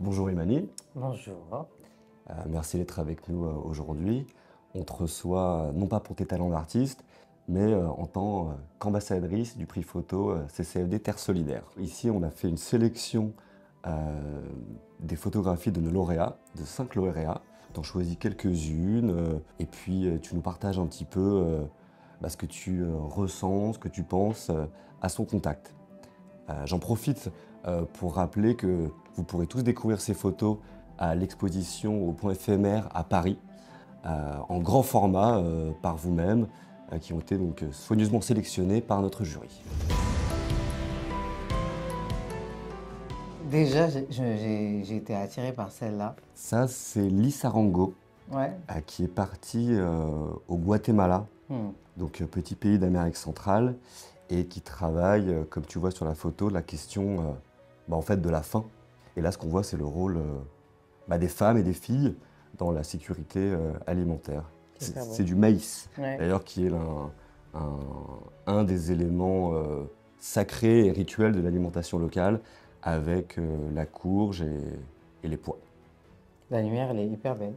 Bonjour Emmanuel, Bonjour. merci d'être avec nous aujourd'hui. On te reçoit non pas pour tes talents d'artiste, mais en tant qu'ambassadrice du prix photo CCFD Terre Solidaire. Ici, on a fait une sélection euh, des photographies de nos lauréats, de 5 lauréats. T'en choisis quelques-unes et puis tu nous partages un petit peu ce que tu ressens, ce que tu penses à son contact. J'en profite pour rappeler que vous pourrez tous découvrir ces photos à l'exposition au point éphémère à Paris, en grand format par vous-même, qui ont été donc soigneusement sélectionnées par notre jury. Déjà, j'ai été attirée par celle-là. Ça, c'est Lisa Rango, Ouais. qui est partie au Guatemala, Hmm. donc petit pays d'Amérique centrale, et qui travaille, comme tu vois sur la photo, la question en fait, de la faim. Et là, ce qu'on voit, c'est le rôle des femmes et des filles dans la sécurité alimentaire. Super beau. C'est du maïs, Ouais. d'ailleurs, qui est un des éléments sacrés et rituels de l'alimentation locale, avec la courge et les pois. La lumière, elle est hyper belle.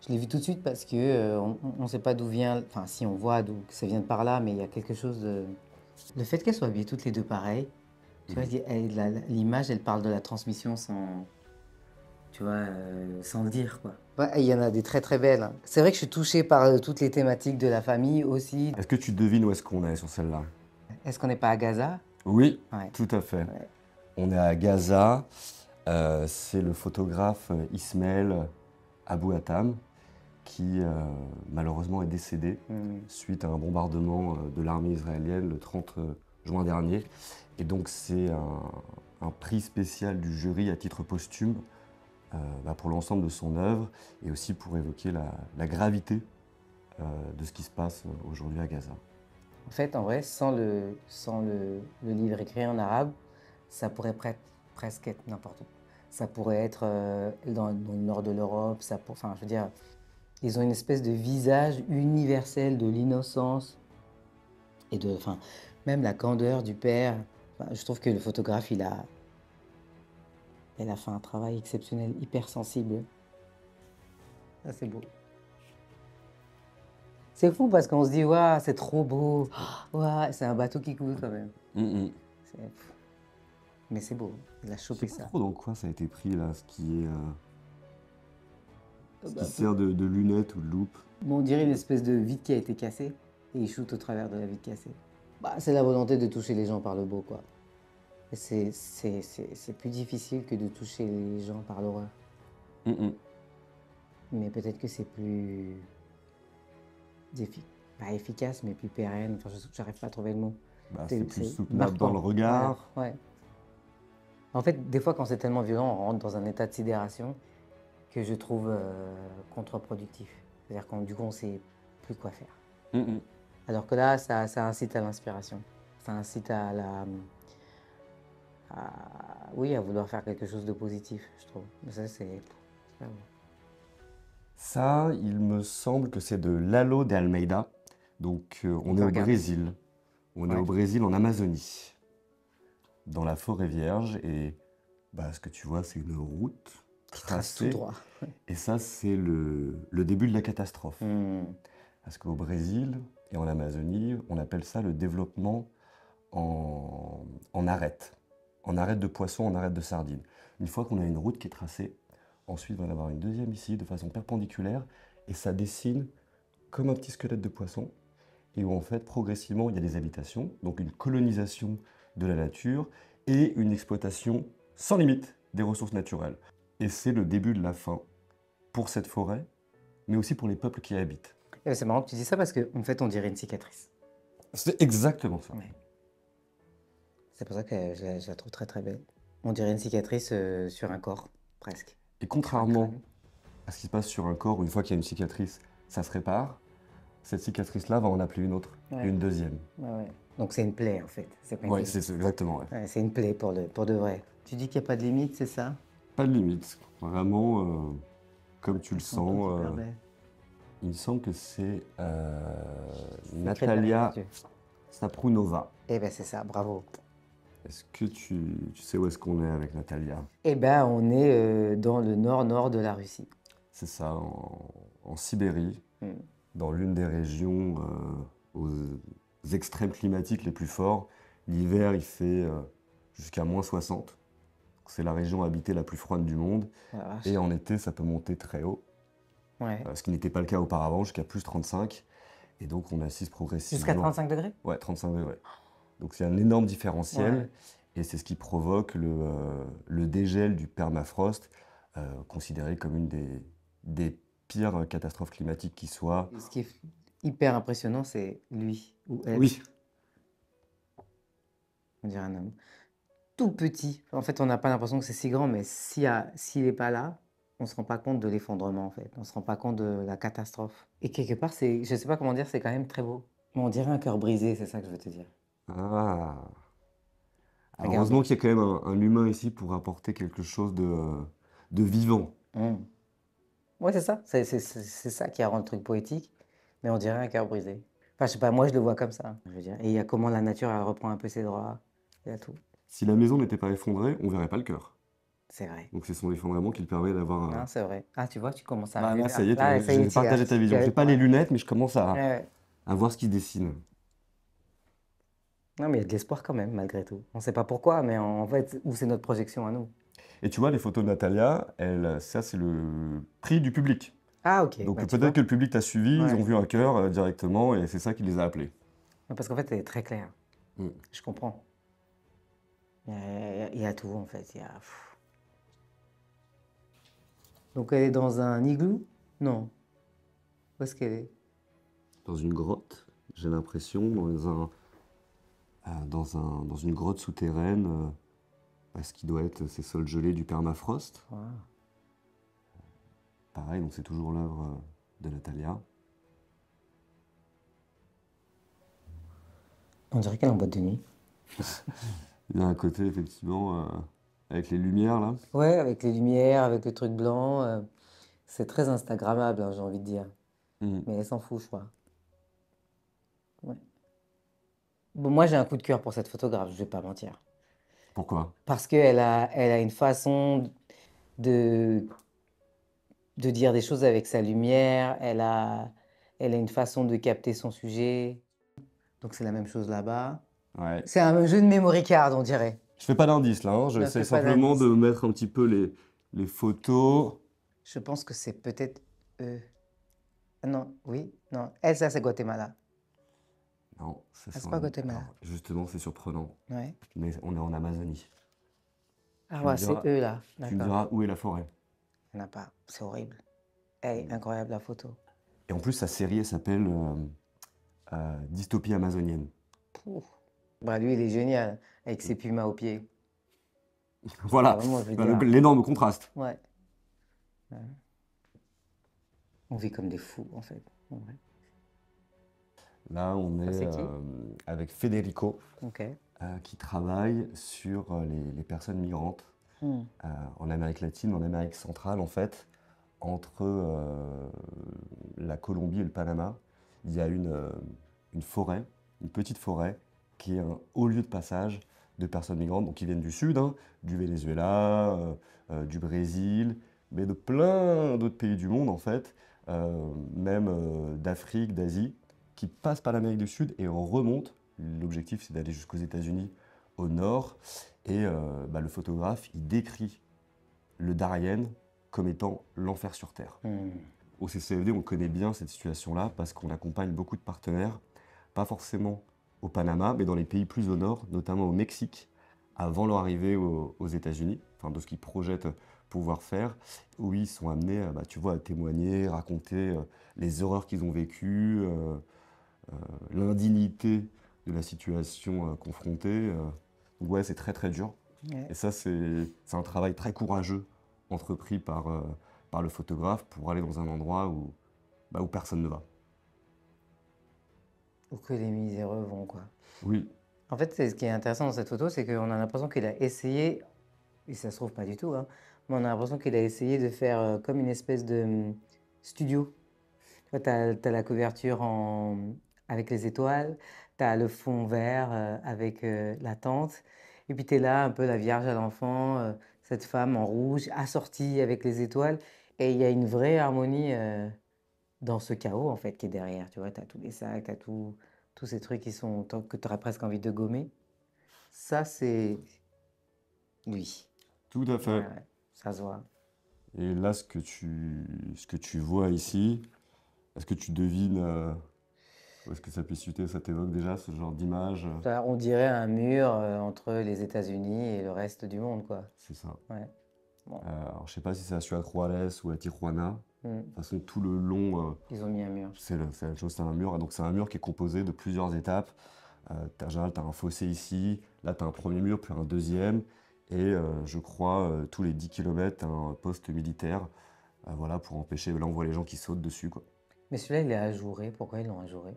Je l'ai vue tout de suite parce que on ne sait pas d'où vient. Enfin, si on voit d'où que ça vient de par là, mais il y a quelque chose de. Le fait qu'elles soient habillées toutes les deux pareilles, tu vois, l'image, elle parle de la transmission sans, tu vois, sans le dire, quoi. Ouais, il y en a des très très belles, hein. C'est vrai que je suis touchée par toutes les thématiques de la famille aussi. Est-ce que tu devines où est-ce qu'on est sur celle-là? Est-ce qu'on n'est pas à Gaza? Oui, Ouais. tout à fait. Ouais. On est à Gaza. C'est le photographe Ismaël Abou Attam qui malheureusement est décédé Hmm. suite à un bombardement de l'armée israélienne le 30 juin dernier. Et donc c'est un prix spécial du jury à titre posthume pour l'ensemble de son œuvre et aussi pour évoquer la gravité de ce qui se passe aujourd'hui à Gaza. En fait, en vrai, sans le livre écrit en arabe, ça pourrait presque être n'importe où. Ça pourrait être dans le nord de l'Europe. Enfin, je veux dire, ils ont une espèce de visage universel de l'innocence et enfin, même la candeur du père. Enfin, je trouve que le photographe, il a fait un travail exceptionnel, hyper sensible. Ça, c'est beau. C'est fou parce qu'on se dit, waouh, c'est trop beau. Ouah, c'est un bateau qui coule quand même. Mm. C'est- Mais c'est beau, il a Je sais chopé pas ça. trop dans quoi ça a été pris là, ce qui Bah, sert de lunettes ou de loupe. bon, on dirait une espèce de vitre qui a été cassée et il shoot au travers de la vitre cassée. Bah, c'est la volonté de toucher les gens par le beau, quoi. Et c'est plus difficile que de toucher les gens par l'horreur. Mm. Mais peut-être que c'est plus pas efficace, mais plus pérenne. Enfin, j'arrive pas à trouver le mot. C'est plus C'est soutenable dans le marquant. regard. Ouais, ouais. En fait, des fois, quand c'est tellement violent, on rentre dans un état de sidération que je trouve contre-productif. C'est-à-dire qu'on du coup, on sait plus quoi faire. Mm. Alors que là, ça incite à l'inspiration. Ça incite oui, à vouloir faire quelque chose de positif, je trouve. Mais ça, c'est pas bon. Ça, il me semble que c'est de Lalo de Almeida. Donc, On on est peut au regarder. Brésil. On est Ouais. au Brésil, en Amazonie, dans la forêt vierge. Et ce que tu vois, c'est une route Qui trace tout tracée. droit. Et ça, c'est le début de la catastrophe. Hmm. Parce qu'au Brésil et en Amazonie, on appelle ça le développement en arête. En arête de poisson, en arête de sardines. Une fois qu'on a une route qui est tracée, ensuite, il va y en avoir une deuxième ici, de façon perpendiculaire, et ça dessine comme un petit squelette de poisson, et où en fait, progressivement, il y a des habitations, donc une colonisation de la nature, et une exploitation sans limite des ressources naturelles. Et c'est le début de la fin pour cette forêt, mais aussi pour les peuples qui y habitent. Et c'est marrant que tu dis ça parce qu'en fait, on dirait une cicatrice. C'est exactement ça. Ouais. C'est pour ça que je la trouve très très belle. On dirait une cicatrice sur un corps, presque. Et Sur un contrairement crâne. à ce qui se passe sur un corps, où une fois qu'il y a une cicatrice, ça se répare, cette cicatrice-là va en appeler une autre, Ouais. et une deuxième. Ouais, ouais. Donc c'est une plaie en fait. C'est pas une Ouais, cicatrice. c'est exactement, ouais. Ouais, c'est une plaie pour de vrai. Tu dis qu'il n'y a pas de limite, c'est ça? Pas de limite. Vraiment, comme tu le Elles sont toutes sens, hyper belles. il me semble que c'est C'est écrit de la Natalia Dieu. Saprunova. Eh ben c'est ça, bravo. Est-ce que tu sais où est-ce qu'on est avec Natalia? Eh ben, on est dans le nord-nord de la Russie. C'est ça, en Sibérie, Hmm. dans l'une des régions aux extrêmes climatiques les plus forts. L'hiver, il fait jusqu'à -60. C'est la région habitée la plus froide du monde. La vache. Et en été, ça peut monter très haut, Ouais. ce qui n'était pas le cas auparavant, jusqu'à +35. Et donc, on assiste Jusqu'à progressivement. 35 degrés? Ouais, 35 degrés. Donc, c'est un énorme Ouais. différentiel. Et c'est ce qui provoque le dégel du permafrost, considéré comme une des pires catastrophes climatiques qui soient. Et ce qui est hyper impressionnant, c'est lui ou elle, Oui, on dirait un homme. Tout petit. En fait, on n'a pas l'impression que c'est si grand, mais s'il n'est pas là, on ne se rend pas compte de l'effondrement, en fait. On ne se rend pas compte de la catastrophe. Et quelque part, je ne sais pas comment dire, c'est quand même très beau. Mais on dirait un cœur brisé, c'est ça que je veux te dire. ah. Alors, Regarde. heureusement qu'il y a quand même un humain ici pour apporter quelque chose de vivant. Ouais, c'est ça. C'est ça qui rend le truc poétique. Mais on dirait un cœur brisé. Enfin, je sais pas, moi, je le vois comme ça, je veux dire. Et il y a comment la nature, elle reprend un peu ses droits. Il y a tout. Si la maison n'était pas effondrée, on verrait pas le cœur. C'est vrai. Donc c'est son effondrement qui le permet d'avoir Non, c'est vrai. Ah, tu vois, tu commences à Bah arriver là, ça y est, Là, ça y est, j'ai partagé ta vision. J'ai pas les ouais. lunettes, mais je commence Ouais. à voir ce qui se dessine. Non, mais il y a de l'espoir quand même, malgré tout. On ne sait pas pourquoi, mais en fait, où c'est notre projection à nous. Et tu vois, les photos de Natalia, ça c'est le prix du public. Ah, ok, Donc bah, tu peut-être vois. que le public t'a suivi, ils ont Ouais. vu un cœur directement et c'est ça qui les a appelés. Parce qu'en fait, elle est très claire. Mm. Je comprends. Il y a tout, en fait. Donc, elle est dans un igloo? Non. Où est-ce qu'elle est? Dans une grotte, j'ai l'impression, dans une grotte souterraine, ce qui doit être ces sols gelés du permafrost. Ah. Pareil, donc c'est toujours l'œuvre de Natalia. On dirait qu'elle est en boîte de nuit. Il y a un côté, effectivement, avec les lumières, là. Ouais, avec les lumières, avec le truc blanc. C'est très Instagrammable, hein, j'ai envie de dire. Mm. Mais elle s'en fout, je crois. Ouais. Bon, moi, j'ai un coup de cœur pour cette photographe, je vais pas mentir. Pourquoi? Parce elle a une façon de, de dire des choses avec sa lumière, elle a une façon de capter son sujet. Donc c'est la même chose là-bas. Ouais. C'est un jeu de memory card, on dirait. Je fais pas d'indice, là, hein. Ne J'essaie fais pas simplement de d'indice. mettre un petit peu les photos. Je pense que c'est peut-être eux. Ah non, oui, non. Elle, ça, c'est Guatemala. Non, ce Ah, c'est sont... pas Guatemala. Alors, justement, c'est surprenant. Ouais. Mais on est en Amazonie. Ah Tu me ouais, c'est diras, eux là. tu me D'accord. diras où est la forêt. Il n'y en a pas. C'est horrible. Elle est incroyable la photo. Et en plus, sa série, elle s'appelle Dystopie amazonienne. Pouf. Bah lui, il est génial avec ses pumas aux pieds. Ah, Voilà, vraiment, je veux bah, dire. l'énorme contraste. Ouais. Ouais. On vit comme des fous en fait. En vrai. Là, on Ça, est c'est qui? avec Federico, Ok. qui travaille sur les personnes migrantes Hmm. en Amérique latine, en Amérique centrale, en fait, entre la Colombie et le Panama. Il y a une forêt, une petite forêt, qui est un haut lieu de passage de personnes migrantes, donc qui viennent du sud, hein, du Venezuela, du Brésil, mais de plein d'autres pays du monde, en fait, même d'Afrique, d'Asie, qui passent par l'Amérique du Sud et remontent. L'objectif, c'est d'aller jusqu'aux États-Unis au nord. Et le photographe, il décrit le Darien comme étant l'enfer sur Terre. Hmm. Au CCFD, on connaît bien cette situation-là parce qu'on accompagne beaucoup de partenaires, pas forcément au Panama, mais dans les pays plus au nord, notamment au Mexique, avant leur arrivée aux États-Unis, enfin de ce qu'ils projettent pouvoir faire, où ils sont amenés, tu vois, à témoigner, raconter les horreurs qu'ils ont vécues, l'indignité de la situation confrontée. Donc ouais, c'est très très dur. Ouais. Et ça, c'est un travail très courageux entrepris par le photographe pour aller dans un endroit où personne ne va. Ou que les miséreux vont quoi. Oui, En fait, ce qui est intéressant dans cette photo, c'est qu'on a l'impression qu'il a essayé, et ça se trouve pas du tout, hein, mais on a l'impression qu'il a essayé de faire comme une espèce de studio. Tu vois, t'as la couverture avec les étoiles, tu as le fond vert avec la tente, Et puis tu es là, un peu la Vierge à l'enfant, cette femme en rouge, assortie avec les étoiles. Et il y a une vraie harmonie dans ce chaos, en fait, qui est derrière. Tu vois, tu as tous les sacs, tu as tous ces trucs que tu aurais presque envie de gommer. Ça, c'est lui. Tout à Ouais, fait. ouais, ça se voit. Et là, ce que tu vois ici, est-ce que tu devines où est-ce que ça peut se situer? Ça t'évoque déjà ce genre d'image? On dirait un mur entre les États-Unis et le reste du monde, quoi. C'est ça. Ouais. Bon. Alors, je sais pas si c'est à Ciudad Juárez ou à Tijuana. De Mm. toute façon, tout le long, Ils ont mis un mur. c'est la même chose, c'est un mur. Donc, c'est un mur qui est composé de plusieurs étapes. En général, tu as un fossé ici, là, tu as un premier mur, puis un deuxième. Et je crois, tous les 10 km, tu as un poste militaire voilà, pour empêcher. Là, on voit les gens qui sautent dessus, quoi. Mais celui-là, il est ajouré. Pourquoi ils l'ont ajouré?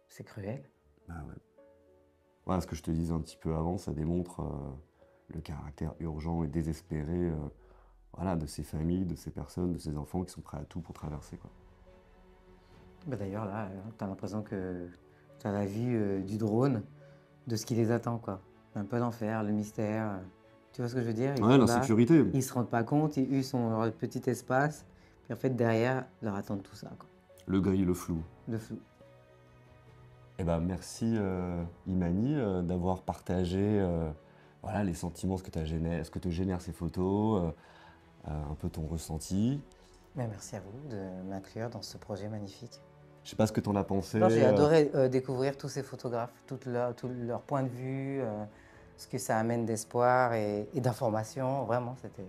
C'est cruel. Ah ouais. Voilà, ce que je te disais un petit peu avant, ça démontre le caractère urgent et désespéré voilà, de ces familles, de ces personnes, de ces enfants qui sont prêts à tout pour traverser, quoi. Bah d'ailleurs, là, tu as l'impression que tu as la vue du drone de ce qui les attend, quoi. Un peu l'enfer, le mystère. Tu vois ce que je veux dire? Ils Ouais, sont là, l'insécurité. ils se rendent pas compte, eux, ils sont dans leur petit espace. Puis en fait, derrière, leur attendent tout ça, quoi. Le gris, le flou. Le flou. Eh ben, merci Imani d'avoir partagé voilà, les sentiments, ce que te génèrent ces photos, un peu ton ressenti. Mais merci à vous de m'inclure dans ce projet magnifique. Je sais pas ce que tu en as pensé. Non, j'ai adoré découvrir tous ces photographes, tout leur point de vue, ce que ça amène d'espoir et d'information. Vraiment, c'était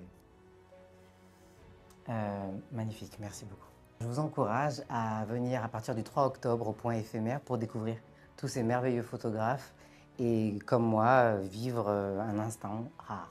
magnifique. Merci beaucoup. Je vous encourage à venir à partir du 3 octobre au Point éphémère pour découvrir tous ces merveilleux photographes et, comme moi, vivre un instant rare.